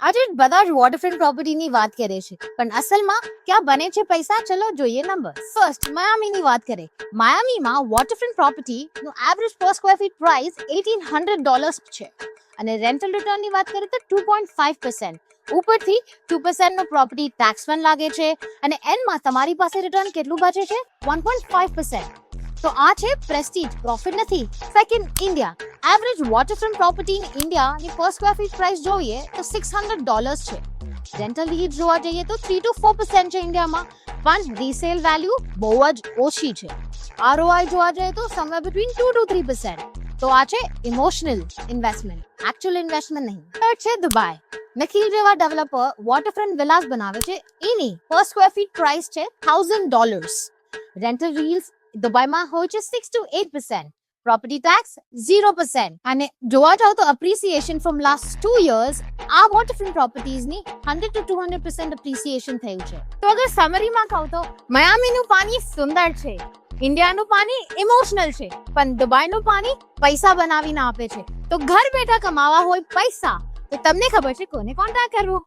આજે બધા જ વોટરફ્રન્ટ પ્રોપર્ટીની વાત કરે છે, પણ અસલમાં ક્યાં બને છે પૈસા? ચલો જોઈએ નંબર. ફર્સ્ટ માયામીની વાત કરીએ. માયામીમાં વોટરફ્રન્ટ પ્રોપર્ટીનું એવરેજ પર સ્ક્વેર ફીટ પ્રાઇસ $1,800 છે અને રેન્ટલ રિટર્નની વાત કરીએ તો 2.5%. ઉપરથી 2% નો પ્રોપર્ટી ટેક્સ પણ લાગે છે અને એન્ડમાં તમારી પાસે રિટર્ન કેટલું બચે છે? 1.5%. તો આ છે પ્રેસ્ટીજ, પ્રોફિટ નથી. Second, India. Average waterfront property in ઇન્ડિયાની પર સ્ક્વેર ફીટ પ્રાઇસ જોઈએ તો $600 છે. રેન્ટલ યીલ્ડ જોવા જઈએ તો 3 to 4% છે ઇન્ડિયામાં, પણ રીસેલ વેલ્યુ બહુ જ ઓછી છે. ROI જોવા જઈએ તો સમવેર બિટવીન 2 to 3%. તો આ છે ઇમોશનલ ઇન્વેસ્ટમેન્ટ, એકચ્યુઅલ ઇન્વેસ્ટમેન્ટ નહીં. થર્ડ છે દુબઈ. નખીલ જેવા ડેવલપર વોટરફ્રન્ટ વિલાસ બનાવે છે. એની પર સ્ક્વેર ફીટ પ્રાઇસ છે $1,000. રેન્ટલ યીલ્ડ દુબઈમાં હોય છે 6 to 8%. Property tax 0%. અને જોવા જાવ તો અપ્રિસિએશન ફ્રોમ લાસ્ટ 2 years આ વોટરફ્રન્ટ પ્રોપર્ટીઝની 100 to 200% અપ્રિસિએશન થયું છે. તો અગર સમરીમાં કહું તો માયામીનું પાણી સુંદર છે, ઇન્ડિયાનું પાણી ઇમોશનલ છે, પણ દુબઈનું પાણી પૈસા બનાવીને આપે છે. તો ઘર બેઠા કમાવા હોય પૈસા તો તમને ખબર છે કોને કોન્ટેક્ટ કરવો.